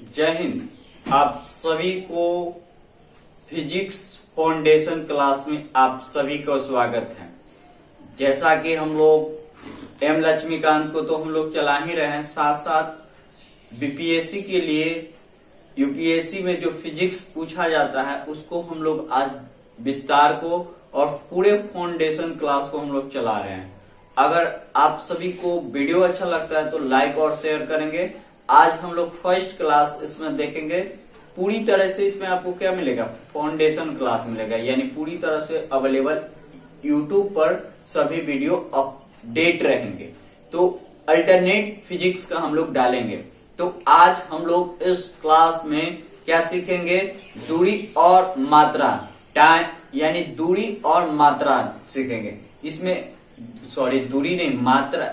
जय हिंद। आप सभी को फिजिक्स फाउंडेशन क्लास में आप सभी का स्वागत है। जैसा कि हम लोग एम लक्ष्मीकांत को तो हम लोग चला ही रहे हैं, साथ साथ बीपीएससी के लिए यूपीएससी में जो फिजिक्स पूछा जाता है उसको हम लोग आज विस्तार को और पूरे फाउंडेशन क्लास को हम लोग चला रहे हैं। अगर आप सभी को वीडियो अच्छा लगता है तो लाइक और शेयर करेंगे। आज हम लोग फर्स्ट क्लास इसमें देखेंगे। पूरी तरह से इसमें आपको क्या मिलेगा, फाउंडेशन क्लास मिलेगा, यानी पूरी तरह से अवेलेबल यूट्यूब पर सभी वीडियो अपडेट रहेंगे। तो अल्टरनेट फिजिक्स का हम लोग डालेंगे। तो आज हम लोग इस क्लास में क्या सीखेंगे, दूरी और मात्रा, टाइम यानी दूरी और मात्रा सीखेंगे। इसमें दूरी नहीं, मात्रा,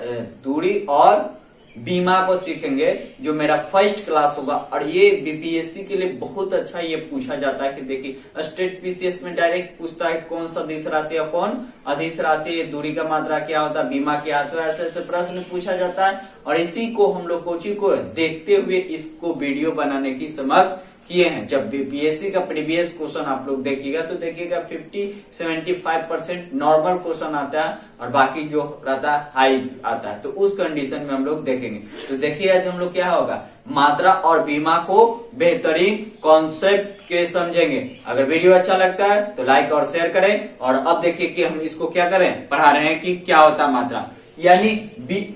दूरी और बीमा को सीखेंगे, जो मेरा फर्स्ट क्लास होगा। और ये बीपीएससी के लिए बहुत अच्छा ये पूछा जाता है कि देखिए स्टेट पीसीएस में डायरेक्ट पूछता है कौन सदिश राशि या कौन अदिश राशि, ये दूरी का मात्रा क्या होता है, बीमा क्या है। तो ऐसे ऐसे प्रश्न पूछा जाता है और इसी को हम लोग कोचिंग को देखते हुए इसको वीडियो बनाने की समझ किए हैं। जब बीपीएससी का प्रीवियस क्वेश्चन आप लोग देखिएगा तो देखिएगा 50-75% नॉर्मल क्वेश्चन आता है और बाकी जो रहता है हाई आता है। तो उस कंडीशन में हम लोग देखेंगे। तो देखिए आज हम लोग क्या होगा, मात्रा और बीमा को बेहतरीन कॉन्सेप्ट के समझेंगे। अगर वीडियो अच्छा लगता है तो लाइक और शेयर करें। और अब देखिए कि हम इसको क्या करें, पढ़ा रहे हैं कि क्या होता है मात्रा यानी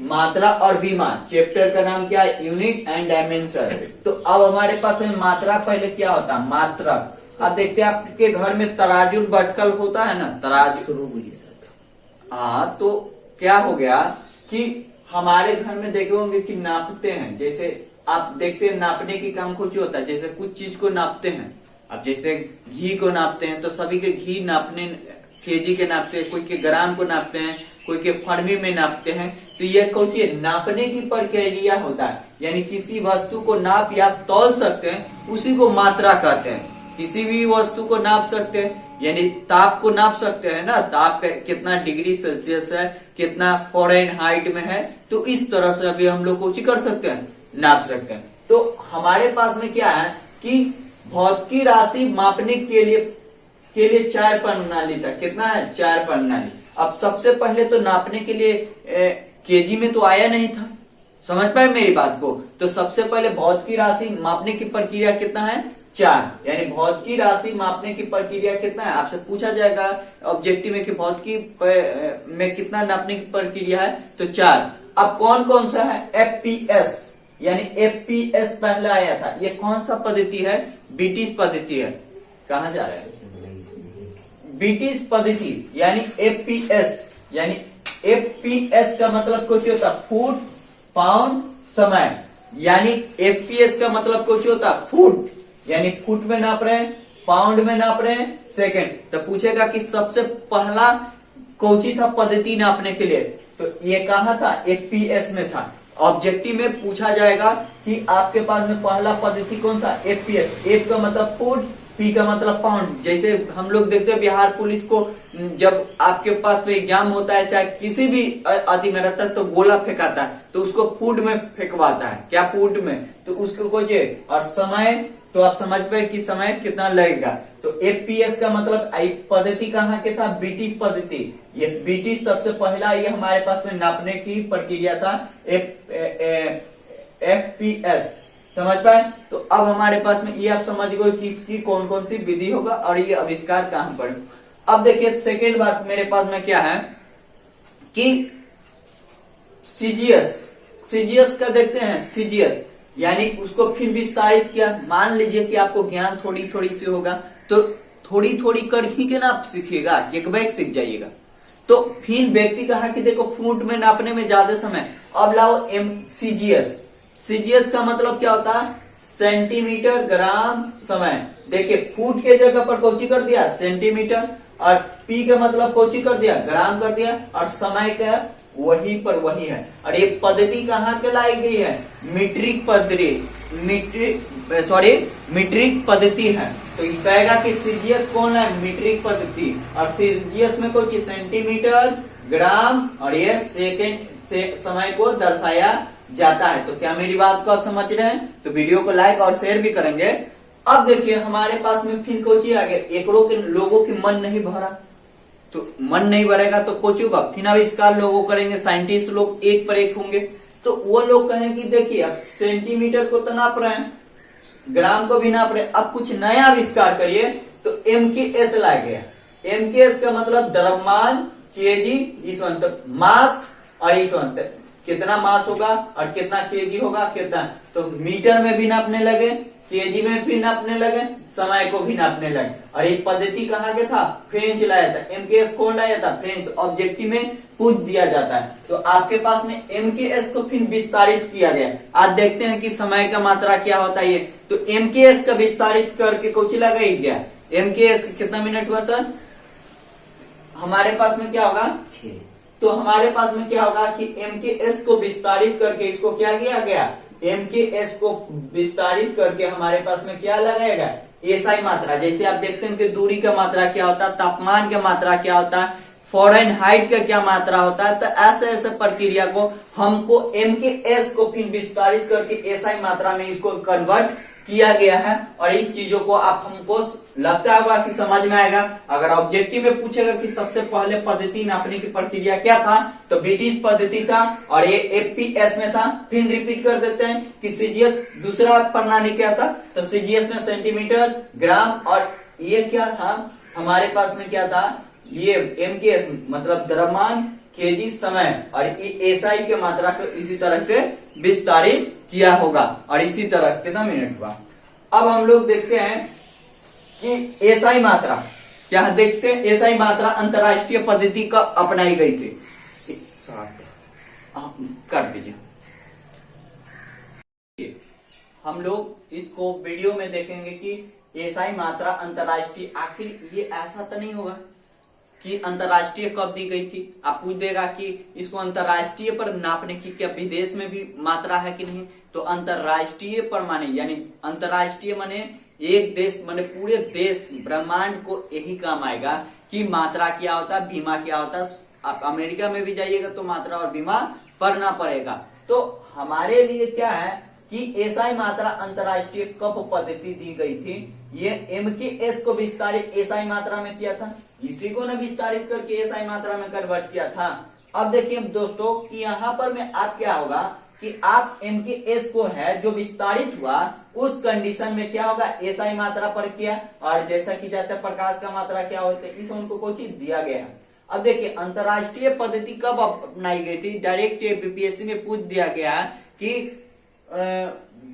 मात्रा और बीमा। चैप्टर का नाम क्या है, यूनिट एंड डायमेंशन। तो अब हमारे पास है मात्रा, पहले क्या होता है मात्रक। अब देखते हैं आपके घर में तराजू बटकल होता है ना, तराजू। हाँ, तो क्या हो गया कि हमारे घर में देखे होंगे कि नापते हैं। जैसे आप देखते हैं नापने की काम कुछ होता है, जैसे कुछ चीज को नापते हैं। अब जैसे घी को नापते हैं तो सभी के घी नापने केजी के नापते हैं, कोई के ग्राम को नापते हैं, कोई के फर्मी में नापते हैं। तो यह कुछ नापने की प्रक्रिया होता है, यानी किसी वस्तु को नाप या तौल सकते हैं, उसी को मात्रा कहते हैं। किसी भी वस्तु को नाप सकते हैं, यानी ताप को नाप सकते हैं ना, ताप कितना डिग्री सेल्सियस है, कितना फ़ारेनहाइट में है। तो इस तरह से अभी हम लोग कुछ कर सकते हैं, नाप सकते हैं। तो हमारे पास में क्या है कि भौतिकी राशि मापने के लिए 4 प्रणाली था। कितना है, 4 प्रणाली। अब सबसे पहले तो नापने के लिए केजी में तो आया नहीं था, समझ पाए मेरी बात को। तो सबसे पहले भौतिकी राशि मापने की प्रक्रिया कितना है, 4, यानी भौतिकी राशि मापने की प्रक्रिया कितना है। आपसे पूछा जाएगा ऑब्जेक्टिव में कि भौतिकी में कितना नापने की प्रक्रिया है, तो 4। अब कौन कौन सा है, एफपीएस, यानी एफपीएस पहले आया था। ये कौन सा पद्धति है, ब्रिटिश पद्धति है। कहा जा रहा है, ब्रिटिश पद्धति यानी एफपीएस। यानी एफपीएस का मतलब कुछ होता है फुट पाउंड समय, यानी एफपीएस का मतलब कुछ होता है फुट, यानी फुट में नाप रहे हैं, पाउंड में नाप रहे हैं, सेकंड। तो पूछेगा कि सबसे पहला कौची था पद्धति नापने के लिए, तो ये कहा था, एफपीएस में था। ऑब्जेक्टिव में पूछा जाएगा कि आपके पास में पहला पद्धति कौन सा, एफपीएस। एफ का मतलब फुट, पी का मतलब पाउंड। जैसे हम लोग देखते हैं बिहार पुलिस को, जब आपके पास में एग्जाम होता है, चाहे किसी भी आदि में रहता है, तो गोला फेंकाता है तो उसको फुट में फेंकवाता है, क्या फुट में। तो उसको कोई, और समय तो आप समझ पाए कि समय कितना लगेगा। तो एफपीएस का मतलब पद्धति कहाँ के था, ब्रिटिश पद्धति। ये ब्रिटिश सबसे पहला ये हमारे पास में नापने की प्रक्रिया था, एफपीएस, समझ पाए। तो अब हमारे पास में ये आप समझ गए कि इसकी कौन कौन सी विधि होगा और ये आविष्कार कहां पर। अब देखिए सेकेंड बात मेरे पास में क्या है कि सीजीएस का देखते हैं। सीजीएस यानी उसको फिर विस्तारित किया। मान लीजिए कि आपको ज्ञान थोड़ी थोड़ी सी होगा तो थोड़ी थोड़ी कर ही के नाप सीखिएगा, एक बैग सीख जाइएगा। तो फिर व्यक्ति कहा कि देखो फुट में नापने में ज्यादा समय, अब लाओ सीजीएस। सीजीएस का मतलब क्या होता है, सेंटीमीटर ग्राम समय। देखिए फुट के जगह पर कौची कर दिया, सेंटीमीटर, और पी का मतलब कौची कर दिया, ग्राम कर दिया, और समय का वही पर वही है। और ये पद्धति कहाँ के लाई गई है, मीट्रिक पद्धति, मीट्रिक पद्धति है। तो ये कहेगा कि सीजीएस कौन है, मीट्रिक पद्धति। और सीजीएस में कौची, सेंटीमीटर, ग्राम, और ये सेकेंड से समय को दर्शाया जाता है। तो क्या मेरी बात को आप समझ रहे हैं? तो वीडियो को लाइक और शेयर भी करेंगे। अब देखिए हमारे पास में फिर कोची आ गया, एकड़ों के लोगों की मन नहीं भरा, तो मन नहीं भरेगा तो कोची होगा, फिर आविष्कार लोगों करेंगे, साइंटिस्ट लोग एक पर एक होंगे, तो वो लोग कहेंगे कि देखिए अब सेंटीमीटर को तो नाप रहे हैं, ग्राम को भी नाप रहे, अब कुछ नया आविष्कार करिए। तो MKS ला गया। MKS का मतलब द्रव्यमान, केजी, इस मास, और इस कितना मास होगा और कितना केजी होगा, कितना, तो मीटर में भी नापने लगे, केजी में भी नापने लगे, समय को भी नापने लगे। और एक पद्धति कहाँ के था, फ्रेंच लाया था। MKS कौन लाया था, फ्रेंच। ऑब्जेक्टिव में पूछ दिया जाता है। तो आपके पास में MKS को फिर विस्तारित किया गया। आज देखते हैं कि समय का मात्रा क्या होता है ये। तो MKS का विस्तारित करके कुछ लगा गया। MKS कितना मिनट हुआ सर, हमारे पास में क्या होगा 6। तो हमारे पास में क्या होगा कि MKS को विस्तारित करके इसको क्या किया गया, MKS को विस्तारित करके हमारे पास में क्या लगाएगा, SI मात्रा। जैसे आप देखते हैं कि दूरी का मात्रा क्या होता है, तापमान का मात्रा क्या होता है, फ़ारेनहाइट का क्या मात्रा होता है। तो ऐसे ऐसे प्रक्रिया को हमको MKS को फिर विस्तारित करके SI मात्रा में इसको कन्वर्ट किया गया है। और इस चीजों को आप हमको लगता होगा कि समझ में आएगा। अगर ऑब्जेक्टिव में पूछेगा कि सबसे पहले पद्धति नापने की प्रक्रिया क्या था, तो ब्रिटिश पद्धति था और ये FPS में था। फिर रिपीट कर देते हैं कि CGS दूसरा प्रणाली क्या था, तो CGS में सेंटीमीटर, ग्राम, और ये क्या था हमारे पास में क्या था, ये MKS मतलब द्रव्यमान, केजी, समय, और SI के मात्रा को इसी तरह से विस्तारित किया होगा। और इसी तरह कितना मिनट हुआ। अब हम लोग देखते हैं कि SI मात्रा क्या देखते हैं। SI मात्रा अंतरराष्ट्रीय पद्धति का अपनाई गई थी। कर दीजिए, हम लोग इसको वीडियो में देखेंगे कि SI मात्रा अंतरराष्ट्रीय, आखिर ये ऐसा तो नहीं होगा कि अंतरराष्ट्रीय कब दी गई थी। आप पूछ देगा कि इसको अंतरराष्ट्रीय पर नापने की क्या विदेश में भी मात्रा है कि नहीं, तो अंतरराष्ट्रीय पर माने यानी अंतरराष्ट्रीय माने एक देश, माने पूरे देश ब्रह्मांड को यही काम आएगा कि मात्रा क्या होता है, बीमा क्या होता है। आप अमेरिका में भी जाइएगा तो मात्रा और बीमा पढ़ना पड़ेगा। तो हमारे लिए क्या है कि SI मात्रा अंतरराष्ट्रीय कब पद्धति दी गई थी, ये MKS को विस्तारित SI मात्रा में किया था, इसी को न विस्तारित करके SI मात्रा में कन्वर्ट किया था। अब देखिए दोस्तों कि यहाँ पर में आप क्या होगा कि आप MKS को है जो विस्तारित हुआ उस कंडीशन में क्या होगा, SI मात्रा पर किया। और जैसा कि जाता है प्रकाश का मात्रा क्या होता है, इस उनको कोई चीज दिया गया है। अब देखिए अंतरराष्ट्रीय पद्धति कब अपनाई गई थी, डायरेक्ट BPSC में पूछ दिया गया कि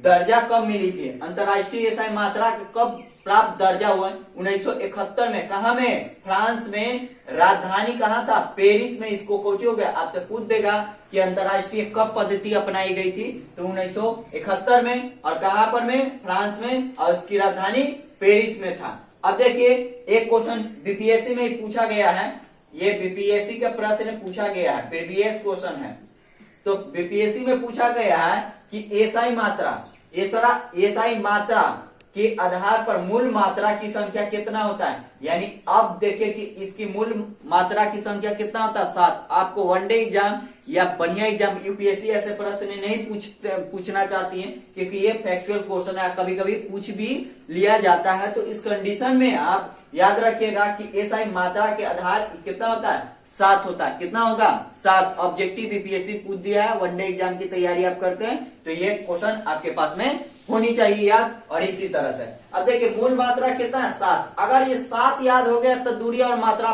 दर्जा कब मिली थी, अंतरराष्ट्रीय SI मात्रा कब प्राप्त दर्जा हुआ। 1971 में, कहा में, फ्रांस में, राजधानी कहाँ था, पेरिस में। इसको कोच हो गया, आपसे पूछ देगा कि अंतरराष्ट्रीय कब पद्धति अपनाई गई थी, तो 1971 में। और कहां पर में, फ्रांस में, और उसकी राजधानी पेरिस में था। अब देखिए एक क्वेश्चन BPSC में पूछा गया है, ये BPSC का प्रश्न पूछा गया है, प्रीवियस क्वेश्चन है। तो BPSC में पूछा गया है कि SI मात्रा के आधार पर मूल मात्रा की संख्या कितना होता है। यानी अब देखिए कि इसकी मूल मात्रा की संख्या कितना होता है, 7। आपको वनडे एग्जाम या बढ़िया एग्जाम UPSC ऐसे प्रश्न नहीं पूछना चाहती है, क्योंकि ये फैक्चुअल क्वेश्चन है, कभी कभी पूछ भी लिया जाता है। तो इस कंडीशन में आप याद रखिएगा कि SI मात्रा के आधार कितना होता है, 7 होता है। कितना होगा, 7। ऑब्जेक्टिव BPSC पूछ दिया है, वनडे एग्जाम की तैयारी आप करते हैं तो ये क्वेश्चन आपके पास में होनी चाहिए याद। और इसी तरह से अब देखिए मूल मात्रा कितना है, 7। अगर ये 7 याद हो गया तो दूरी और मात्रा,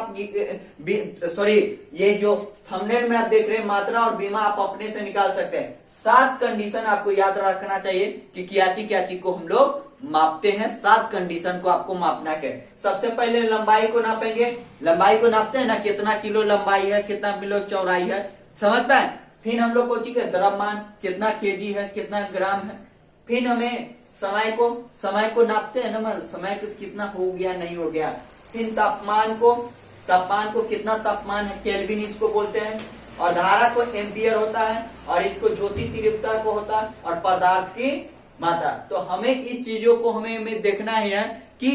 सॉरी ये जो थंबनेल में आप देख रहे हैं मात्रा और बीमा आप अपने से निकाल सकते हैं। 7 कंडीशन आपको याद रखना चाहिए कि क्या चीज को हम लोग मापते हैं। 7 कंडीशन को आपको मापना है। सबसे पहले लंबाई को नापेंगे, लंबाई को नापते हैं ना, कितना किलो लंबाई है, कितना किलो चौड़ाई है, समझ पाए। फिर हम लोग को ठीक है द्रव्यमान कितना केजी है, कितना ग्राम है। फिर हमें समय को नापते हैं ना, समय को कितना हो गया नहीं हो गया। फिर तापमान को कितना तापमान है, केल्विन इसको बोलते हैं। और धारा को एम्पियर होता है, और इसको ज्योति तीव्रता को होता है, और पदार्थ की मात्रा। तो हमें इस चीजों को हमें देखना है कि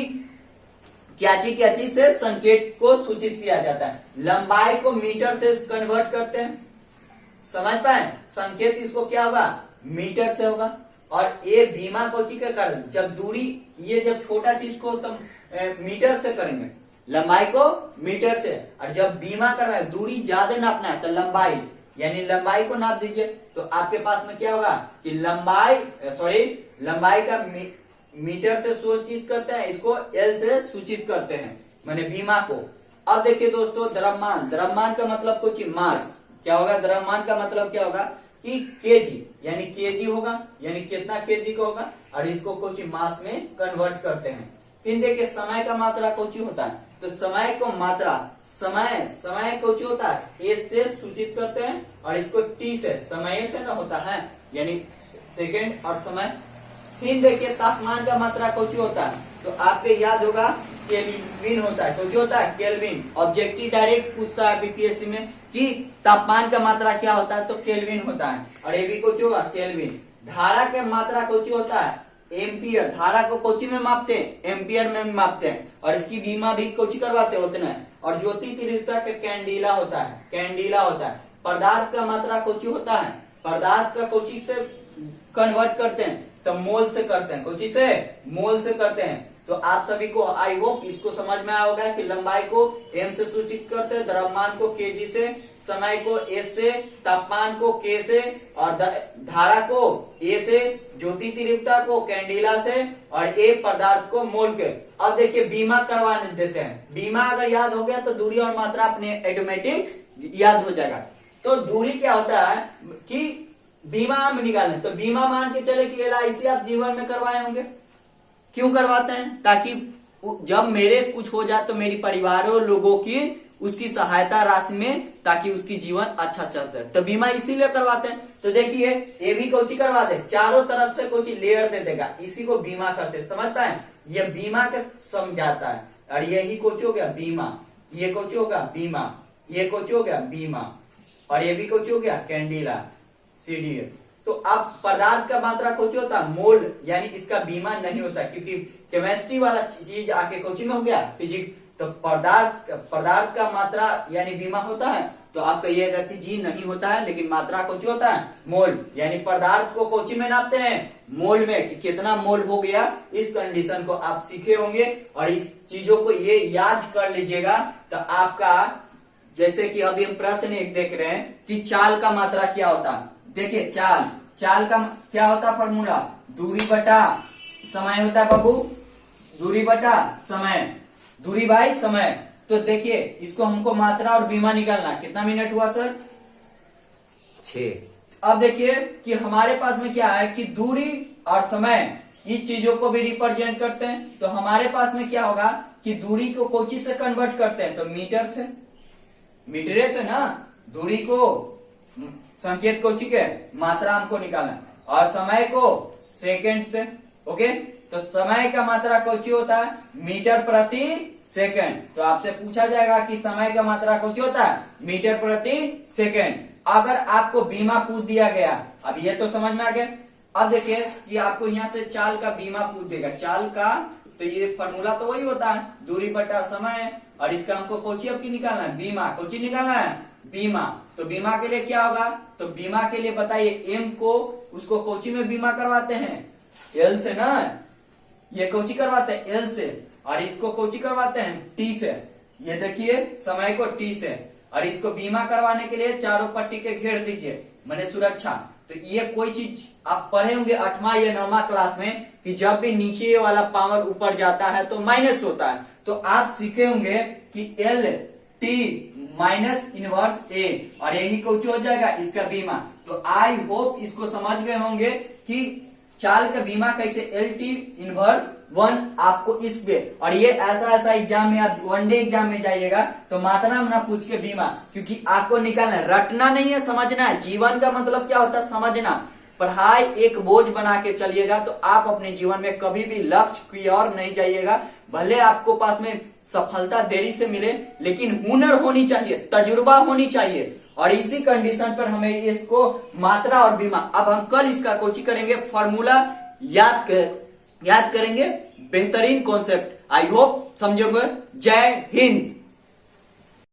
क्या चीज से संकेत को सूचित किया जाता है। लंबाई को मीटर से कन्वर्ट करते हैं, समझ पाए, संकेत इसको क्या होगा, मीटर से होगा। और ये बीमा कोची के कारण जब दूरी, ये जब छोटा चीज को तो मीटर से करेंगे, लंबाई को मीटर से, और जब बीमा करना है दूरी ज्यादा नापना है तो लंबाई, यानी लंबाई को नाप दीजिए। तो आपके पास में क्या होगा कि लंबाई का मीटर से सूचित करते हैं, इसको एल से सूचित करते हैं, माने बीमा को। अब देखिए दोस्तों, द्रव्यमान, द्रव्यमान का मतलब कुछ मास क्या होगा, द्रव्यमान का मतलब क्या होगा कि केजी, यानी केजी होगा, यानी कितना केजी का होगा, और इसको कुछ मास में कन्वर्ट करते हैं। फिर देखिए समय का मात्रा कुछ होता है, तो समय को मात्रा, समय कुछ होता है एस से सूचित करते हैं, और इसको टी से, समय से ना होता है, यानी सेकेंड और समय। फिर देखिए तापमान का मात्रा कुछ होता है, तो आपके याद होगा केल्विन होता है, कुछ होता है केल्विन। ऑब्जेक्टिव डायरेक्ट पूछता है बीपीएससी में कि तापमान का मात्रा क्या होता है, तो केल्विन होता है, और ये भी कुछ होगा केल्विन। धारा का मात्रा कुछ होता है एम्पियर, धारा को कोची में मापते हैं, एम्पियर में मापते हैं, और इसकी बीमा भी कोची करवाते हैं उतना। और ज्योति तीव्रता का कैंडिला होता है, कैंडिला होता है। पदार्थ का मात्रा कोची होता है, पदार्थ का कोची से कन्वर्ट करते हैं तो मोल से करते हैं, कोची से मोल से करते हैं। तो आप सभी को आई होप इसको समझ में आया होगा कि लंबाई को एम से सूचित करते हैं, द्रव्यमान को केजी से, समय को एस से, तापमान को के से, और धारा को ए से, ज्योति तीव्रता को कैंडिला से, और ए पदार्थ को मोल के। अब देखिए बीमा करवाने देते हैं, बीमा अगर याद हो गया तो दूरी और मात्रा अपने ऑटोमेटिक याद हो जाएगा। तो दूरी क्या होता है कि बीमा हम निकालें, तो बीमा मान के चले कि LIC आप जीवन में करवाए होंगे। क्यों करवाते हैं, ताकि जब मेरे कुछ हो जाए तो मेरी परिवारों लोगों की उसकी सहायता राशि में, ताकि उसकी जीवन अच्छा चलता है, तो बीमा इसीलिए करवाते हैं। तो देखिए ये भी कोची करवाते हैं, चारों तरफ से कोची लेयर दे देगा, इसी को बीमा करते हैं, समझ पाए, ये बीमा का समझाता है। और यही कोच हो गया बीमा, ये कोच हो गया बीमा, ये कोच हो गया बीमा, और ये भी कोच हो गया कैंडिला CDA। तो अब पदार्थ का मात्रा कुछ होता है मोल, यानी इसका बीमा नहीं होता, क्योंकि केमिस्ट्री वाला चीज आके कोचिंग में हो गया फिजिक्स। तो पदार्थ का मात्रा यानी बीमा होता है, तो आप कहिएगा कि जी नहीं होता है, लेकिन मात्रा कुछ होता है मोल, यानी पदार्थ को कोचिंग में नापते हैं मोल में कि कितना मोल हो गया। इस कंडीशन को आप सीखे होंगे, और इस चीजों को ये याद कर लीजिएगा। तो आपका जैसे कि अभी हम प्रश्न एक देख रहे हैं कि चाल का मात्रा क्या होता है। देखिए चाल का क्या होता है फॉर्मूला, दूरी बटा समय होता है बाबू, दूरी बटा समय, दूरी बाई समय। तो देखिए इसको हमको मात्रा और बीमा निकालना, कितना मिनट हुआ सर, 6। अब देखिए कि हमारे पास में क्या है कि दूरी और समय इस चीजों को भी रिप्रेजेंट करते हैं। तो हमारे पास में क्या होगा कि दूरी को कोची से कन्वर्ट करते हैं, तो मीटर से, मीटरे से ना, दूरी को संकेत कोची के मात्रा हमको निकालना, और समय को सेकंड से। ओके, तो समय का मात्रा कोची होता है मीटर प्रति सेकंड। तो आपसे पूछा जाएगा कि समय का मात्रा कोची होता है मीटर प्रति सेकंड। अगर आपको बीमा पूछ दिया गया, अब ये तो समझ में आ गया। अब देखिए कि आपको यहाँ से चाल का बीमा पूछ देगा, चाल का, तो ये फॉर्मूला तो वही होता है दूरी बटा समय, और इसका हमको कोची अब की निकालना है, बीमा, कोची निकालना है बीमा। तो बीमा के लिए क्या होगा, तो बीमा के लिए बताइए एम को उसको कोची में बीमा करवाते हैं एल से ना, ये कोची करवाते हैं एल से, और इसको कोची करवाते हैं टी से। ये देखिए समय को टी से, और इसको बीमा करवाने के लिए चारों पट्टी के घेर दीजिए, मैंने सुरक्षा। तो ये कोई चीज आप पढ़े होंगे 8वां या 9वां क्लास में कि जब भी नीचे वाला पावर ऊपर जाता है तो माइनस होता है। तो आप सीखे होंगे कि एल टी माइनस इनवर्स ए, और यही कुछ हो जाएगा इसका बीमा। तो आई होप इसको समझ गए होंगे कि चाल का बीमा कैसे, एल टी इनवर्स 1 आपको इस पे। और ये ऐसा एग्जाम में आप वनडे एग्जाम में जाइएगा तो मात्रा ना पूछ के बीमा, क्योंकि आपको निकालना है, रटना नहीं है, समझना है। जीवन का मतलब क्या होता है, समझना। पढ़ाई एक बोझ बना के चलिएगा तो आप अपने जीवन में कभी भी लक्ष्य की ओर नहीं जाइएगा। भले आपको पास में सफलता देरी से मिले, लेकिन हुनर होनी चाहिए, तजुर्बा होनी चाहिए। और इसी कंडीशन पर हमें इसको मात्रा और बीमा, अब हम कल इसका कोचिंग करेंगे, फॉर्मूला याद करेंगे, बेहतरीन कॉन्सेप्ट। आई होप समझोगे। जय हिंद।